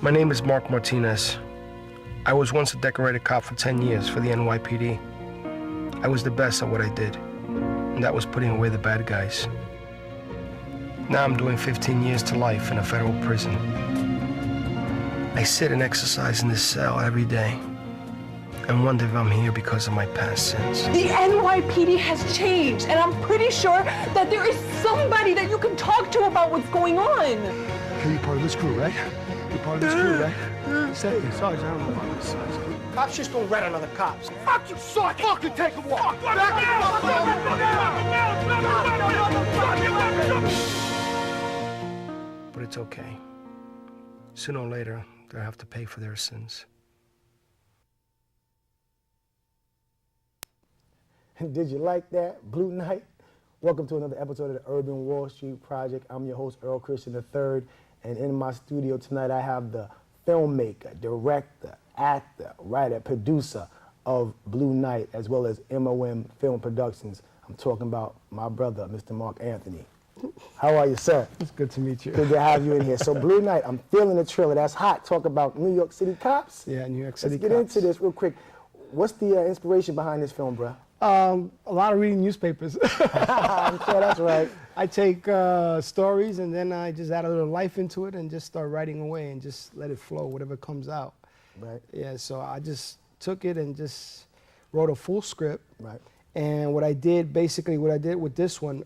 My name is Mark Martinez. I was once a decorated cop for 10 years for the NYPD. I was the best at what I did, and that was putting away the bad guys. Now I'm doing 15 years to life in a federal prison. I sit and exercise in this cell every day and wonder if I'm here because of my past sins. The NYPD has changed, and I'm pretty sure that there is somebody that you can talk to about what's going on. Hey, you're part of this crew, right? You're part of this crew, right? Sergeant, I don't know about this. Cops just don't rat on other cops. Fuck you, Sergeant! Fucking take a walk! But it's okay. Sooner or later, they'll have to pay for their sins. Did you like that? Blue Night? Welcome to another episode of the Urban Wall Street Project. I'm your host, Earl Christian III, and in my studio tonight I have the filmmaker, director, actor, writer, producer of Blue Night, as well as MOM Film Productions. I'm talking about my brother, Mr. Mark Anthony. How are you, sir? It's good to meet you. Good to have you in here. So Blue Night, I'm feeling the trailer. That's hot. Talk about New York City cops. Yeah, New York City Let's get into this real quick. What's the inspiration behind this film, bro? A lot of reading newspapers. I'm sure that's right. I take stories and then I just add a little life into it and just start writing away and just let it flow, whatever comes out. Right. Yeah, so I just took it and just wrote a full script. Right. And what I did with this one,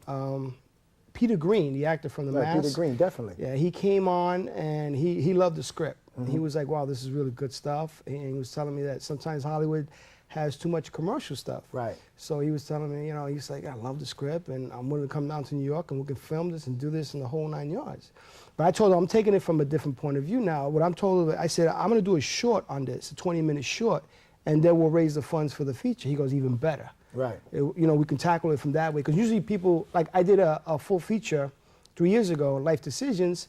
Peter Green, the actor from The Mask. Peter Green, definitely. Yeah, he came on and he loved the script. Mm-hmm. He was like, wow, this is really good stuff. And he was telling me that sometimes Hollywood has too much commercial stuff. Right. So he was telling me, you know, he's like, I love the script and I'm willing to come down to New York and we can film this and do this in the whole 9 yards. But I told him I'm taking it from a different point of view now. What I'm told him, I said, I'm gonna do a short on this, a 20-minute short, and then we'll raise the funds for the feature. He goes, even better. Right. You know, we can tackle it from that way. Because usually people, like I did a full feature 3 years ago, Life Decisions,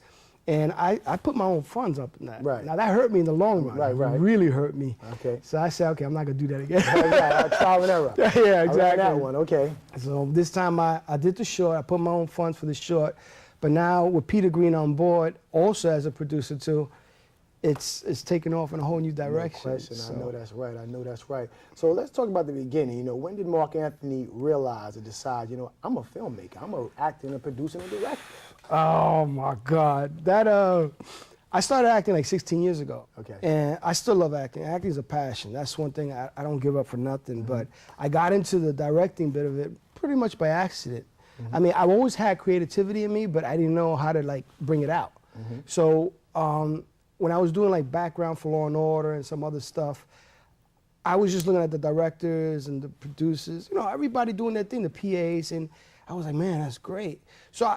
and I put my own funds up in that. Right. Now that hurt me in the long run. Right, right. It really hurt me. Okay. So I said, okay, I'm not gonna do that again. Yeah, trial and error. Yeah, I like exactly. that one, okay. So this time I did the short, I put my own funds for the short, but now with Peter Green on board, also as a producer too, it's taken off in a whole new direction. No question, So. I know that's right, I know that's right. So let's talk about the beginning. You know, when did Mark Anthony realize or decide, you know, I'm a filmmaker, I'm an actor and a producer and a director? Oh my God, that I started acting like 16 years ago. Okay. And I still love acting. Acting is a passion. That's one thing I don't give up for nothing. Mm-hmm. But I got into the directing bit of it pretty much by accident. I mean, I've always had creativity in me, but I didn't know how to like bring it out. So when I was doing like background for Law and Order and some other stuff, I was just looking at the directors and the producers, you know, everybody doing their thing, the PAs, and I was like, man, that's great. So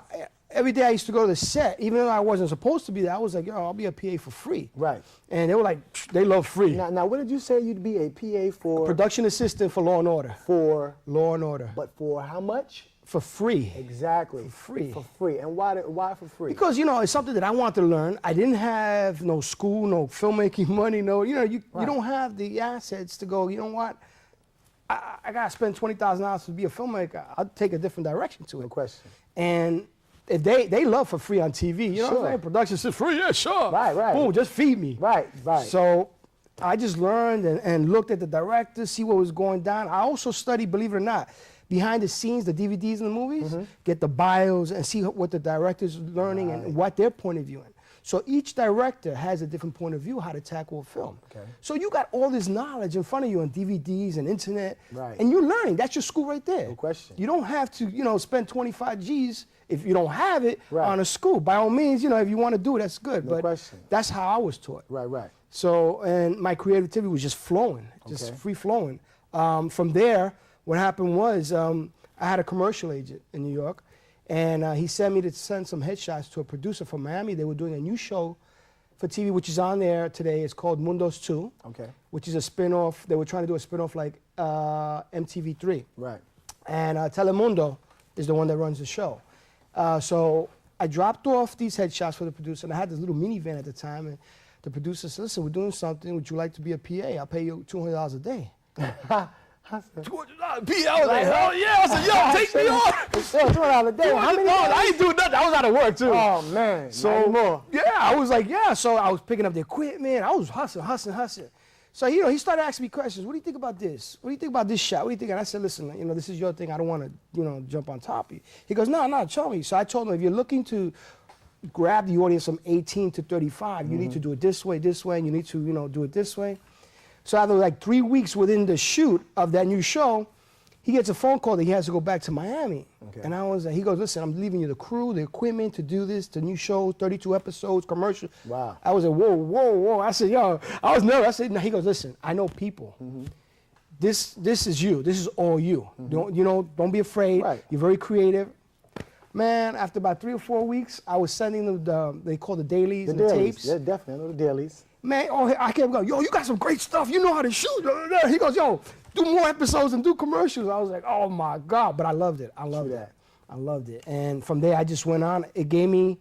every day I used to go to the set, even though I wasn't supposed to be there, I was like, yo, I'll be a PA for free. Right. And they were like, they love free. Now, what did you say you'd be a PA for? Production assistant for Law and Order. For? Law and Order. But for how much? For free. Exactly. For free. For free. And why for free? Because, you know, it's something that I wanted to learn. I didn't have no school, no filmmaking money, you don't have the assets to go, you know what? I got to spend $20,000 to be a filmmaker. I'll take a different direction to it. No question. And if they love for free on TV, you know what I'm saying? Production says free, yeah, sure. Right, right. Boom, just feed me. Right, right. So I just learned and looked at the directors, see what was going down. I also studied, believe it or not, behind the scenes, the DVDs in the movies, get the bios and see what the director's learning and what their point of view is. So each director has a different point of view how to tackle a film. Okay. So you got all this knowledge in front of you on DVDs and internet, Right. and you're learning. That's your school right there. No question. You don't have to, you know, spend 25 G's if you don't have it Right. on a school. By all means, you know, if you want to do it, that's good. No but question. that's how I was taught. Right, right. So, and my creativity was just flowing, just Okay. free flowing. From there, what happened was I had a commercial agent in New York, and he sent me to send some headshots to a producer from Miami. They were doing a new show for TV, which is on there today. It's called Mundos 2, Okay. which is a spin-off. They were trying to do a spin-off like MTV3. Right. And Telemundo is the one that runs the show. So I dropped off these headshots for the producer, and I had this little minivan at the time, and the producer said, listen, we're doing something. Would you like to be a PA? I'll pay you $200 a day. I said, $200 P. I was like, hell yeah. I said, yo, take me on. So $200 a day. How many $200. days? I ain't doing nothing. I was out of work too. Oh man. So not anymore. yeah, I was like, yeah. So I was picking up the equipment. I was hustling. So he started asking me questions. What do you think about this? What do you think about this shot? What do you think? And I said, listen, this is your thing. I don't want to, jump on top of you. He goes, no, show me. So I told him, if you're looking to grab the audience from 18 to 35, you need to do it this way, and you need to, do it this way. So after like 3 weeks within the shoot of that new show, he gets a phone call that he has to go back to Miami. Okay. And he goes, listen, I'm leaving you the crew, the equipment to do this, the new show, 32 episodes, commercial. Wow. I was like, whoa. I said, yo, I was nervous. I said, no. He goes, listen, I know people. This is you. This is all you. Don't be afraid. Right. You're very creative. Man, after about 3 or 4 weeks, I was sending them they call the dailies The and the dailies. tapes. Yeah, definitely. I know the dailies. Man, I kept going, yo, you got some great stuff. You know how to shoot. He goes, yo, do more episodes and do commercials. I was like, oh my God. But I loved it. I loved it. And from there, I just went on. It gave me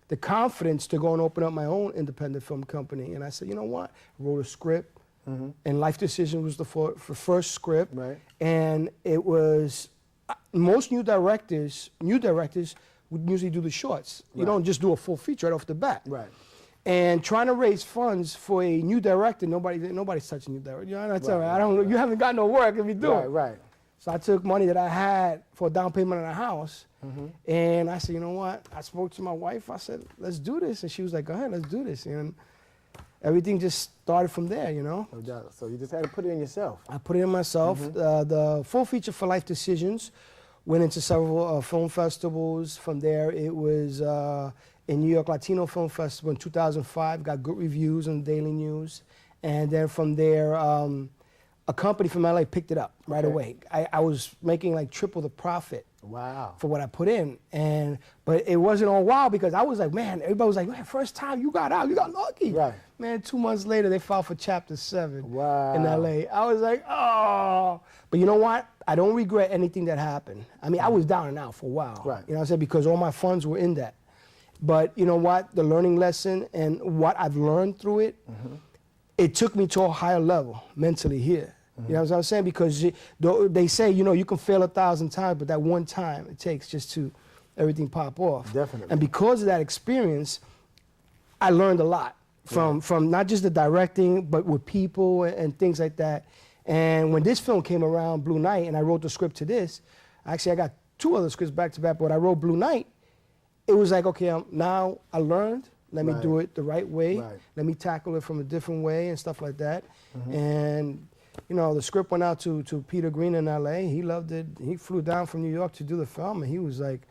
the confidence to go and open up my own independent film company. And I said, you know what? I wrote a script. And Life Decision was the first script. Right. And it was, most new directors would usually do the shorts. You don't just do a full feature right off the bat. Right. And trying to raise funds for a new director, nobody's touching new director. That's all right. You haven't got no work if you do it. Right. So I took money that I had for a down payment on a house, and I said, you know what? I spoke to my wife. I said, let's do this, and she was like, go ahead, let's do this. And everything just started from there, No doubt. So you just had to put it in yourself. I put it in myself. The full feature for Life Decisions went into several film festivals. From there, it was in New York Latino Film Festival in 2005, got good reviews on the Daily News. And then from there, a company from LA picked it up right away. I was making like triple the profit. Wow. For what I put in. But it wasn't all wild because I was like, man, everybody was like, man, first time you got out, you got lucky. Right. Man, 2 months later, they filed for Chapter 7 Wow. in LA. I was like, oh. But you know what? I don't regret anything that happened. I mean, I was down and out for a while. Right. You know what I'm saying? Because all my funds were in that. But you know what? The learning lesson and what I've learned through it, it took me to a higher level mentally here. You know what I'm saying? Because they say, you can fail 1,000 times, but that one time it takes just to everything pop off. Definitely. And because of that experience, I learned a lot from not just the directing, but with people and things like that. And when this film came around, Blue Night, and I wrote the script to this, actually I got 2 other scripts back to back, but when I wrote Blue Night, it was like, okay, now I learned. Let me do it the right way. Right. Let me tackle it from a different way and stuff like that. And the script went out to Peter Green in LA. He loved it. He flew down from New York to do the film, and he was like,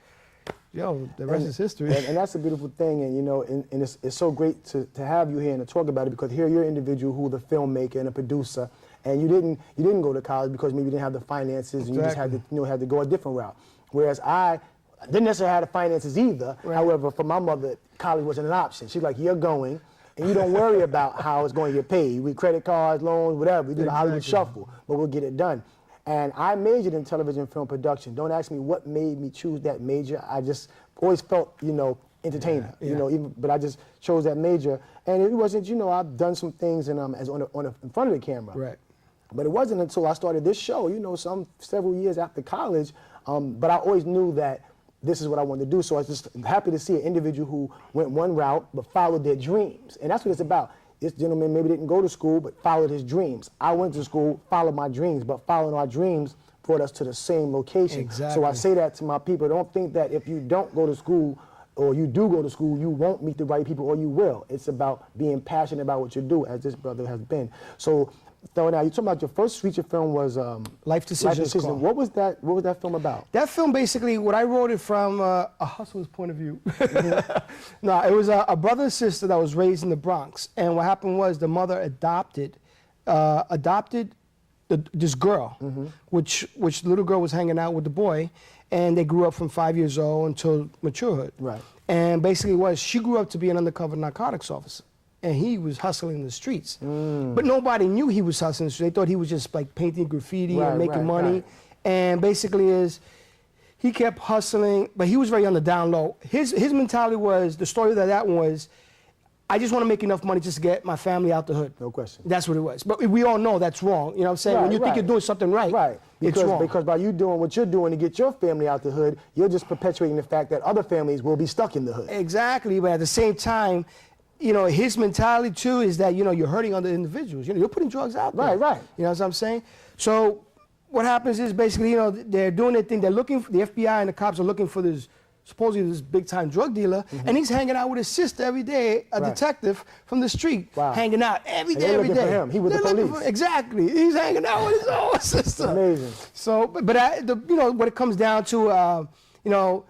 yo, the rest is history. And that's a beautiful thing, and it's so great to have you here and to talk about it, because here you're an individual who's a filmmaker and a producer, and you didn't go to college because maybe you didn't have the finances, and you just had to go a different route. Whereas I didn't necessarily have the finances either. Right. However, for my mother, college wasn't an option. She's like, you're going, and you don't worry about how it's going to get paid. We credit cards, loans, whatever. We do the Hollywood shuffle, but we'll get it done. And I majored in television film production. Don't ask me what made me choose that major. I just always felt, entertainer, but I just chose that major. And it wasn't, I've done some things in front of the camera. Right. But it wasn't until I started this show, several years after college. But I always knew that this is what I wanted to do. So I was just happy to see an individual who went one route but followed their dreams. And that's what it's about. This gentleman maybe didn't go to school but followed his dreams. I went to school, followed my dreams, but following our dreams brought us to the same location. Exactly. So I say that to my people. Don't think that if you don't go to school or you do go to school, you won't meet the right people, or you will. It's about being passionate about what you do, as this brother has been. So now, you talking about your first feature film was Life Decisions. What was that film about? That film, basically, what I wrote it from a hustler's point of view. No, it was a brother and sister that was raised in the Bronx, and what happened was the mother adopted this girl, which the little girl was hanging out with the boy, and they grew up from 5 years old until maturehood. Right. And basically, she grew up to be an undercover narcotics officer. And he was hustling in the streets. But nobody knew he was hustling in the streets. They thought he was just like painting graffiti and making money. Right. And basically he kept hustling, but he was very on the down low. His mentality was, the story of that one was, I just want to make enough money just to get my family out the hood. No question. That's what it was. But we all know that's wrong. You know what I'm saying? When Right, you think right. you're doing something right, Right. it's Because, wrong. because by you doing what you're doing to get your family out the hood, you're just perpetuating the fact that other families will be stuck in the hood. Exactly, but at the same time, you know, his mentality too is that, you know, you're hurting other individuals. You know, you're putting drugs out there. Right, right. You know what I'm saying? So what happens is basically, you know, they're doing their thing. They're looking, the FBI and the cops are looking for this, supposedly this big time drug dealer, and he's hanging out with his sister every day, a Right. detective from the street, Wow. hanging out every And day, they're every looking day. for him. He with the They're looking police. exactly. He's hanging out with his own sister. Amazing. So, you know, what it comes down to, you know,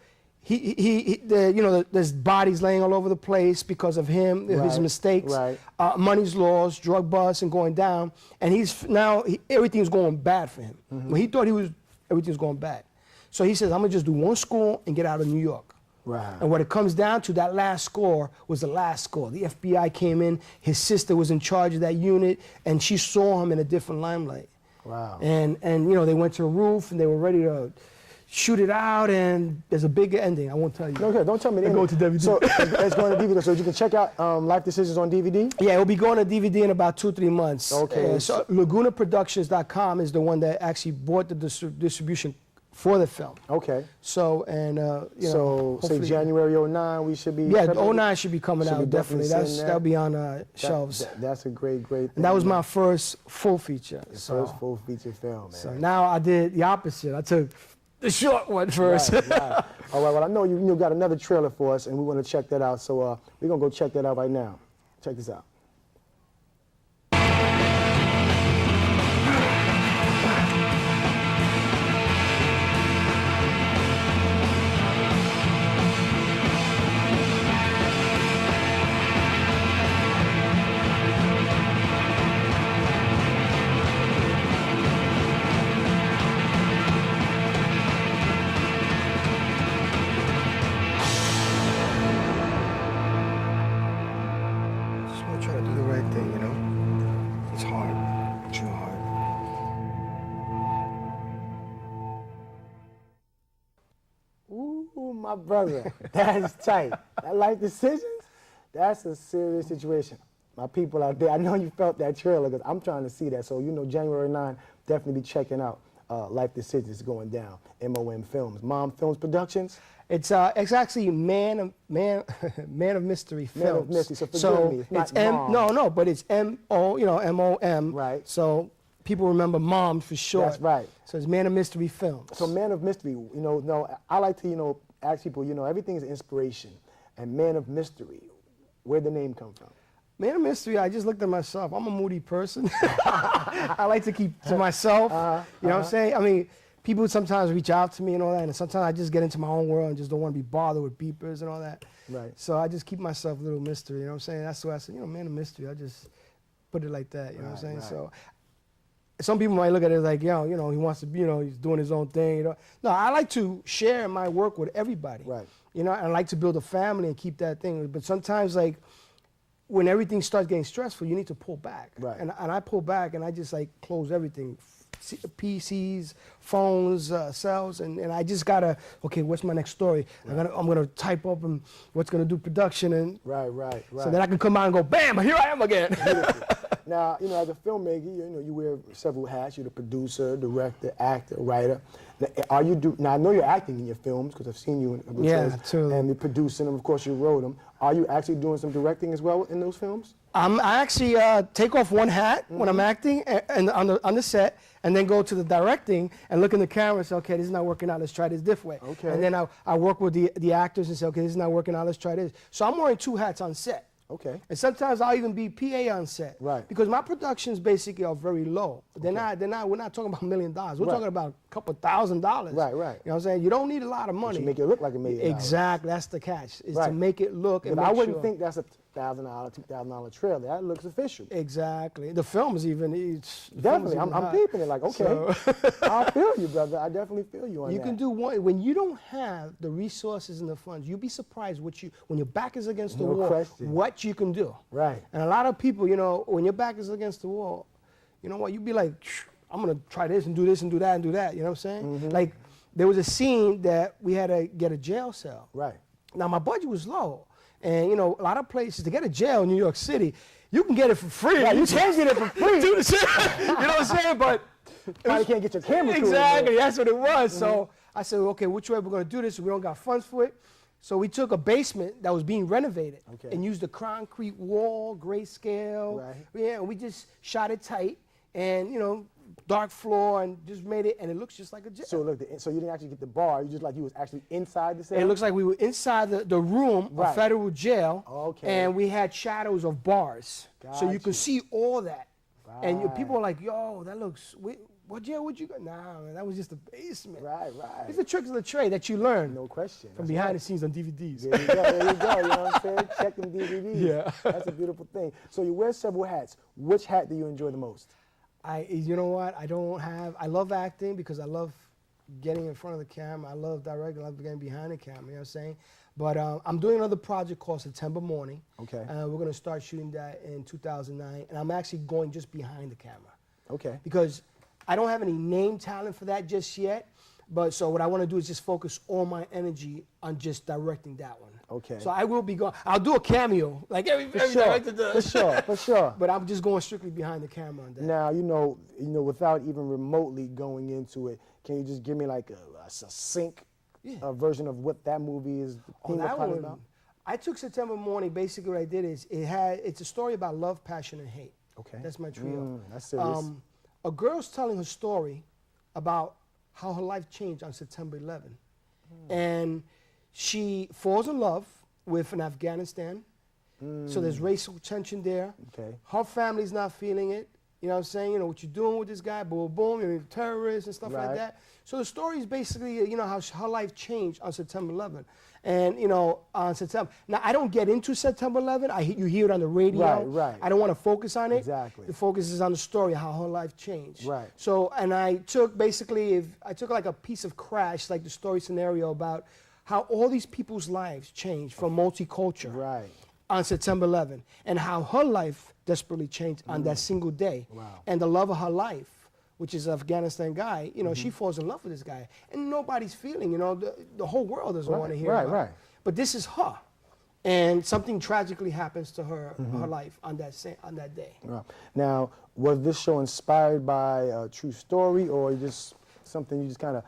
there's bodies laying all over the place because of him, his Right, mistakes, right. money's lost, drug busts, and going down. And everything's going bad for him. Mm-hmm. When he thought everything's going bad. So he says, I'm gonna just do one score and get out of New York. Right. And what it comes down to, that last score was the last score. The FBI came in, his sister was in charge of that unit, and she saw him in a different limelight. Wow. And you know, they went to the roof and they were ready to shoot it out, and there's a big ending. I won't tell you. Okay, don't tell me the They're ending. going to DVD. So it's going to DVD. So you can check out Life Decisions on DVD? Yeah, it'll be going to DVD in about 2-3 months. Okay. So LagunaProductions.com is the one that actually bought the distribution for the film. Okay. So, and you know, So say hopefully- January 09, we should be... Yeah, 09 should be coming Should be out, definitely. definitely seeing That'll that. be on shelves. That's a great thing. And that was my first full feature. first full feature film, man. So now I did the opposite. I took the short one first. Right, right. All right, well, I know you got another trailer for us, and we want to check that out. So we're going to go check that out right now. Check this out. Just want to try to do the right thing, you know? It's hard. Too hard. Ooh, my brother, that is tight. That Life Decisions, that's a serious situation. My people out there, I know you felt that trailer because I'm trying to see that. So, you know, January 9, definitely be checking out Life Decisions going down. MOM Films. Mom Films Productions. It's actually Man of Mystery Films. Man of Mystery, so forgive me, it's not Mom. No, but it's M-O, you know, M-O-M. Right. So people remember Mom for short. That's right. So it's Man of Mystery Films. So Man of Mystery, you know, no, I like to, you know, ask people, you know, everything is inspiration. And Man of Mystery, where'd the name come from? Man of Mystery, I just looked at myself. I'm a moody person. I like to keep to myself. You know what I'm saying? I mean, people sometimes reach out to me and all that, and sometimes I just get into my own world and just don't want to be bothered with beepers and all that. Right. So I just keep myself a little mystery, you know what I'm saying? That's why I said, you know, Man of Mystery. I just put it like that, you know what I'm saying? right. So some people might look at it like, yo, you know, he wants to be, you know, he's doing his own thing. You know? No, I like to share my work with everybody. Right. You know, and I like to build a family and keep that thing. But sometimes, like, when everything starts getting stressful, you need to pull back. Right. And I pull back and I just like close everything. PCs, phones, cells, and I just gotta, okay, what's my next story? Right. I'm gonna type up and what's gonna do production, and Right. so that I can come out and go, bam, here I am again. Now, you know, as a filmmaker, you know, you wear several hats. You're the producer, director, actor, writer. Now, I know you're acting in your films because I've seen you in the Yeah, trailers, totally. and you're producing them. Of course, you wrote them. Are you actually doing some directing as well in those films? I actually take off one hat when I'm acting and on the set, and then go to the directing and look in the camera and say, okay, this is not working out, let's try this way. Okay. And then I work with the actors and say, okay, this is not working out, let's try this. So I'm wearing two hats on set. Okay. And sometimes I'll even be PA on set. Right. Because my productions basically are very low. We're not talking about $1 million. We're Right. talking about a couple $1,000. Right. You know what I'm saying? You don't need a lot of money. You make it look like $1 million. Exactly, that's the catch, is to Right. make it look and But make I wouldn't sure. think that's a $1,000, $2,000 trailer. That looks official. Exactly. The film is even, Definitely. I'm peeping it like, okay. So- I feel you, brother. I definitely feel you on You that. can do one, when you don't have the resources and the funds, you'll be surprised when your back is against the No wall, question. what you can do. Right. And a lot of people, you know, when your back is against the wall, you know what, you'd be like, I'm gonna try this and do this and do that and do that, you know what I'm saying? Mm-hmm. Like, there was a scene that we had to get a jail cell. Right. Now, my budget was low, And you know, a lot of places to get a jail in New York City, you can get it for free. Yeah, you can get it for free. Do the shit. You know what I'm saying? But Probably can't get your camera crew in there. exactly, that's what it was. So I said, okay, which way we're gonna do this? We don't got funds for it. So we took a basement that was being renovated and used a concrete wall, grayscale. Right. Yeah, and we just shot it tight and, you know, dark floor and just made it, and it looks just like a jail. So look, so you didn't actually get the bar. You just like you was actually inside the cell. It looks like we were inside the room Right. of federal jail, Okay. and we had shadows of bars. So you Gotcha. could see all that. And Right. people are like, yo, that looks, what jail would you go? Nah, man, that was just the basement. Right. It's the tricks of the trade that you learn No question. from That's behind right. the scenes on DVDs. There you go. There you go. You know what I'm saying? Check them DVDs. Yeah. That's a beautiful thing. So you wear several hats. Which hat do you enjoy the most? You know what? I love acting because I love getting in front of the camera. I love directing. I love getting behind the camera. You know what I'm saying? But I'm doing another project called September Morning. Okay. We're going to start shooting that in 2009. And I'm actually going just behind the camera. Okay. Because I don't have any name talent for that just yet. But so what I want to do is just focus all my energy on just directing that one. Okay. So I will be going. I'll do a cameo like every Sure. director does. For sure. But I'm just going strictly behind the camera on that. Now, you know, without even remotely going into it, can you just give me like a succinct version of what that movie is? Oh, that one, I took September Morning. Basically, what I did is it's a story about love, passion, and hate. Okay. That's my trio. That's serious. A girl's telling her story about how her life changed on September 11. And she falls in love with an Afghanistan. So there's racial tension there. Okay. Her family's not feeling it. You know what I'm saying? You know, what you doing with this guy, boom, boom, you're a terrorist and stuff Right. like that. So the story is basically, you know, how her life changed on September 11. And, you know, on September. Now, I don't get into September 11. You hear it on the radio. Right. I don't want to focus on it. Exactly. The focus is on the story, how her life changed. Right. So, and I took basically, I took like a piece of Crash, like the story scenario about how all these people's lives changed from multicultural Right. on September 11, and how her life desperately changed on that single day. Wow. And the love of her life, which is an Afghanistan guy, you know, she falls in love with this guy, and nobody's feeling, you know, the whole world doesn't want to hear about it. Right. But this is her, and something tragically happens to her, her life on that day. Right. Now, was this show inspired by a true story, or just something you just kind of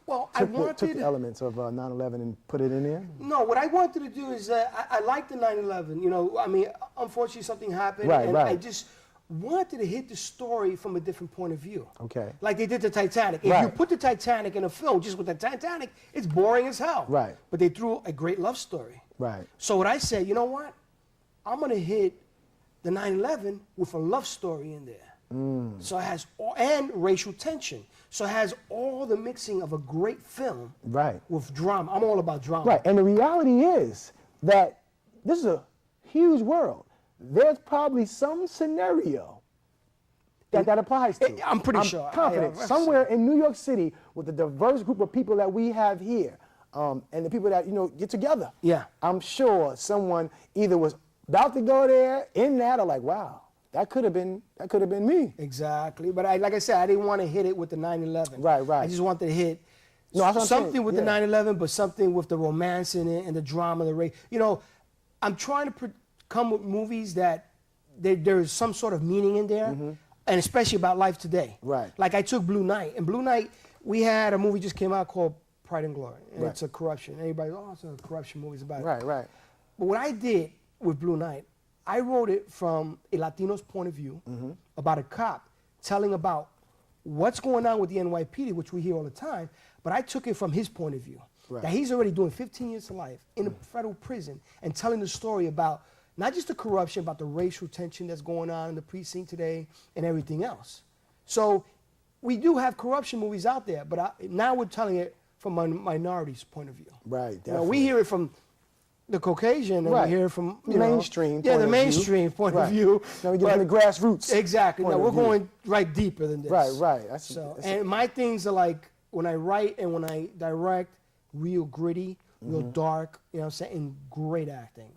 Well, took the elements of 9/11 and put it in there? No, what I wanted to do is I like the 9/11. You know, I mean, unfortunately something happened, Right, and right. I just wanted to hit the story from a different point of view. Okay. Like they did the Titanic. If you Right. put the Titanic in a film just with the Titanic, it's boring as hell. Right. But they threw a great love story. Right. So what I said, you know what? I'm gonna hit the 9/11 with a love story in there. So it has and racial tension. So it has all the mixing of a great film Right. with drama. I'm all about drama. Right. And the reality is that this is a huge world. There's probably some scenario that applies to. I'm pretty sure. Confident. Somewhere in New York City with the diverse group of people that we have here, and the people that, you know, get together. Yeah. I'm sure someone either was about to go there in that, or like, wow, that could have been me. Exactly. But like I said, I didn't want to hit it with the 9/11. Right. I just wanted to hit No, that's what I'm something saying, with yeah. the 9/11, but something with the romance in it and the drama, the race. You know, I'm trying to come with movies that there's some sort of meaning in there, and especially about life today. Right. Like I took Blue Night, and Blue Night, we had a movie just came out called Pride and Glory, and Right. it's a corruption. Everybody, oh, it's a corruption movie. It's about it. Right. But what I did with Blue Night, I wrote it from a Latino's point of view about a cop telling about what's going on with the NYPD, which we hear all the time, but I took it from his point of view. Right. That he's already doing 15 years to life in a federal prison and telling the story about not just the corruption, but the racial tension that's going on in the precinct today and everything else. So we do have corruption movies out there, but now we're telling it from a minority's point of view. Right. You know, Definitely. we hear it from the Caucasian, and Right. we hear it from The you know, mainstream Yeah, point the of mainstream view. point Right. of view. Now we get but- from the grassroots. Exactly. point No, of we're view. going right deeper than this. Right. That's And my things are like when I write and when I direct, real gritty, real dark. You know what I'm saying? And great acting.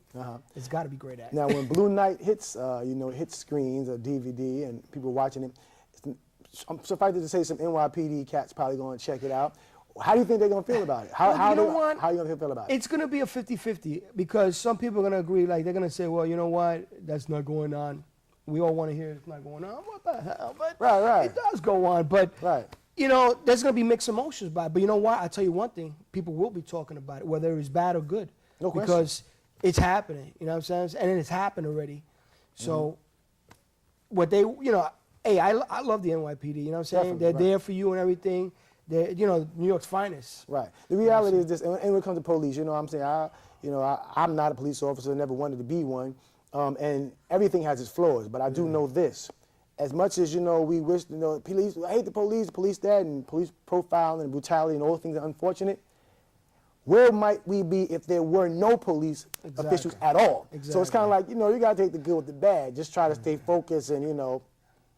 It's got to be great acting. Now, when Blue Night hits, hits screens or DVD and people watching it, suffice it to say some NYPD cats probably going to check it out. How do you think they're going to feel about it? How Well, you know what? How are you going to feel about it? It's going to be a 50-50 because some people are going to agree, like they're going to say, well, you know what, that's not going on. We all want to hear it's not going on. What the hell? But Right. it does go on. But, Right. you know, there's going to be mixed emotions by it. But you know what? I'll tell you one thing. People will be talking about it, whether it's bad or good. No question. Because it's happening. You know what I'm saying? And it's happened already. So what they, you know, hey, I love the NYPD. You know what I'm saying? Definitely, They're right. there for you and everything. They're, you know, New York's finest. Right. The reality is this, and when it comes to police, you know what I'm saying? I'm not a police officer, never wanted to be one, and everything has its flaws, but I do know this. As much as, you know, we wish, you know, police, I hate the police that, and police profiling and brutality and all things are unfortunate, where might we be if there were no police officials at all? So it's Exactly. kind of like, you know, you got to take the good with the bad. Just try to stay focused and, you know,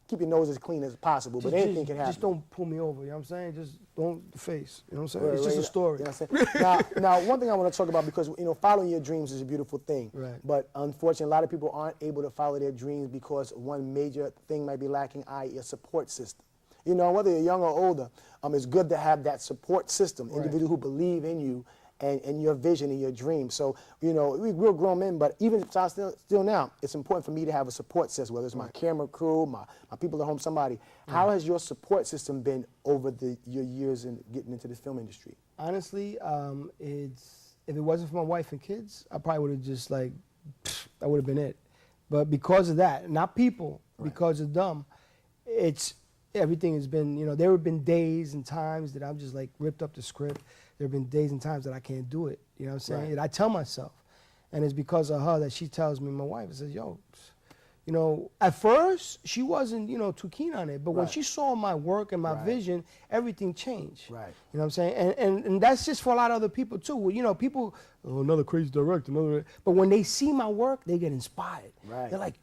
keep your nose as clean as possible, but anything can happen. Just don't pull me over, you know what I'm saying? Just don't face, you know what I'm saying? Right, It's just right, a story. you know what I'm saying? now, one thing I want to talk about, because, you know, following your dreams is a beautiful thing. Right. But unfortunately, a lot of people aren't able to follow their dreams because one major thing might be lacking, i.e. a support system. You know, whether you're young or older, it's good to have that support system, individuals who believe in you and your vision and your dreams. So, you know, we're grown men, but even still now, it's important for me to have a support system, whether it's my camera crew, my people at home, somebody. How has your support system been over your years in getting into this film industry? Honestly, if it wasn't for my wife and kids, I probably would have just like, that would have been it. But because of that, not people, because of them, everything has been, you know, there have been days and times that I've just like ripped up the script. There have been days and times that I can't do it, you know what I'm saying? Right. And I tell myself, and it's because of her that she tells me, my wife, and says, yo, you know, at first she wasn't, you know, too keen on it, but when she saw my work and my vision, everything changed. Right. You know what I'm saying? And that's just for a lot of other people too. You know, people, oh, another crazy director, but when they see my work, they get inspired. Right. They're like,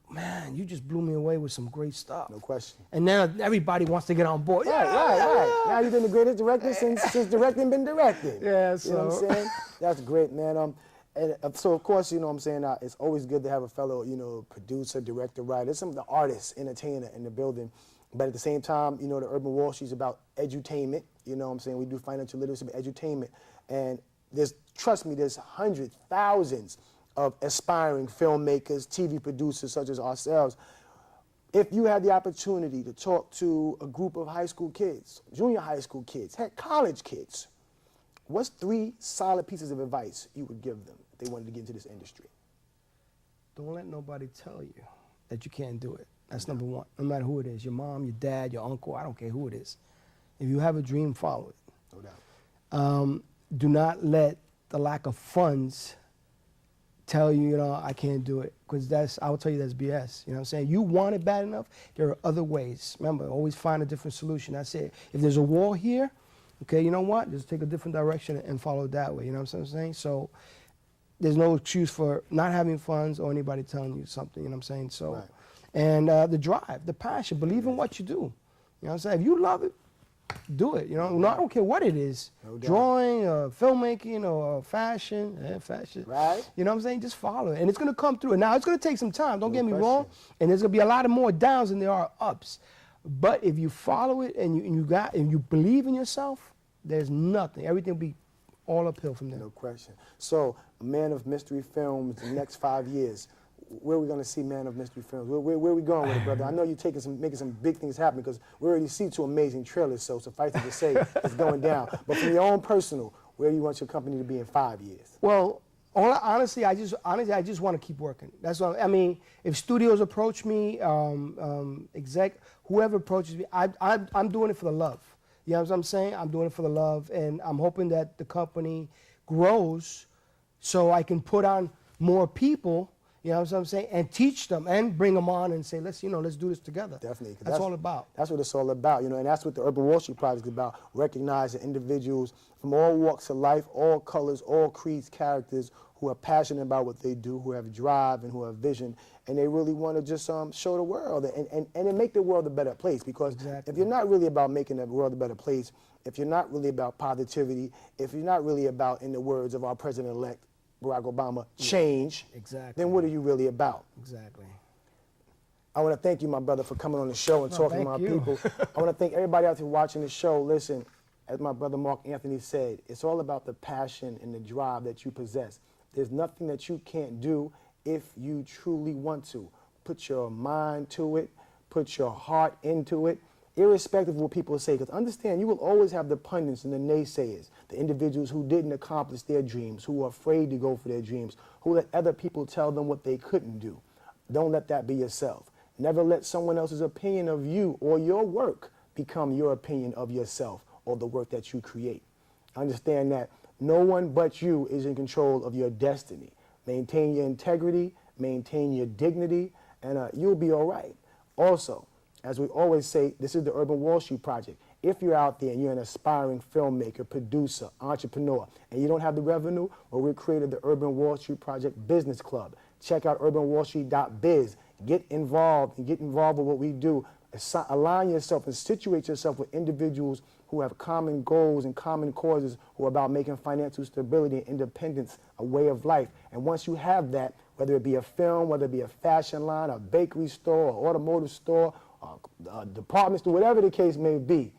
man, you just blew me away with some great stuff. No question. And now everybody wants to get on board. Right. Now you've been the greatest director since directing been directing. Yeah, You know what I'm saying? That's great, man. So of course, you know what I'm saying, it's always good to have a fellow, you know, producer, director, writer, some of the artists, entertainer in the building. But at the same time, you know, the Urban Wall Street is about edutainment. You know what I'm saying? We do financial literacy, but edutainment. And trust me, there's hundreds, thousands of aspiring filmmakers, TV producers such as ourselves. If you had the opportunity to talk to a group of high school kids, junior high school kids, heck, college kids, what's 3 solid pieces of advice you would give them if they wanted to get into this industry? Don't let nobody tell you that you can't do it. That's number one. No matter who it is, your mom, your dad, your uncle, I don't care who it is. If you have a dream, follow it. No doubt. Do not let the lack of funds tell you, you know, I can't do it. Because I will tell you that's BS. You know what I'm saying? You want it bad enough, there are other ways. Remember, always find a different solution. That's it. If there's a wall here, okay, you know what? Just take a different direction and follow it that way. You know what I'm saying? So there's no excuse for not having funds or anybody telling you something. You know what I'm saying? So, Right. and the drive, the passion, believe in what you do. You know what I'm saying? If you love it, do it. You know, no, I don't care what it is. No doubt. Drawing, filmmaking, or fashion. Right. You know what I'm saying? Just follow it, and it's gonna come through. Now it's gonna take some time. Don't get me wrong. question. And there's gonna be a lot of more downs than there are ups. But if you follow it and you believe in yourself, there's nothing. Everything will be all uphill from there. No question. So, Man of Mystery Films, the next 5 years, where are we going to see Man of Mystery Films? Where are we going with it, brother? I know you're making some big things happen because we already see 2 amazing trailers, so suffice it to say, it's going down. But from your own personal, where do you want your company to be in 5 years? Well, honestly, I just want to keep working. That's what I mean. If studios approach me, whoever approaches me, I'm doing it for the love. You know what I'm saying? I'm doing it for the love, and I'm hoping that the company grows so I can put on more people. You know what I'm saying? And teach them and bring them on and say, let's do this together. Definitely. 'Cause That's all about. That's what it's all about, you know, and that's what the Urban Wall Street Project is about, recognizing individuals from all walks of life, all colors, all creeds, characters, who are passionate about what they do, who have drive and who have vision, and they really want to just show the world and make the world a better place. Because if you're not really about making the world a better place, if you're not really about positivity, if you're not really about, in the words of our president-elect, Barack Obama, change, Exactly. then what are you really about? Exactly. I want to thank you, my brother, for coming on the show and talking to my thank you. people. I want to thank everybody out there watching the show. Listen, as my brother Mark Anthony said, it's all about the passion and the drive that you possess. There's nothing that you can't do if you truly want to. Put your mind to it, put your heart into it, irrespective of what people say. Because understand, you will always have the pundits and the naysayers, the individuals who didn't accomplish their dreams, who are afraid to go for their dreams, who let other people tell them what they couldn't do. Don't let that be yourself. Never let someone else's opinion of you or your work become your opinion of yourself or the work that you create. Understand that no one but you is in control of your destiny. Maintain your integrity, maintain your dignity, and you'll be all right. Also, as we always say, this is the Urban Wall Street Project. If you're out there and you're an aspiring filmmaker, producer, entrepreneur, and you don't have the revenue, well, we created the Urban Wall Street Project Business Club. Check out urbanwallstreet.biz. Get involved with what we do. Align yourself and situate yourself with individuals who have common goals and common causes, who are about making financial stability and independence a way of life. And once you have that, whether it be a film, whether it be a fashion line, a bakery store, an automotive store, a department store, whatever the case may be,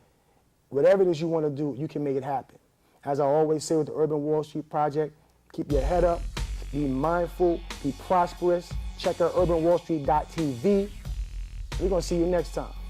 whatever it is you want to do, you can make it happen. As I always say with the Urban Wall Street Project, keep your head up, be mindful, be prosperous. Check out urbanwallstreet.tv. We're going to see you next time.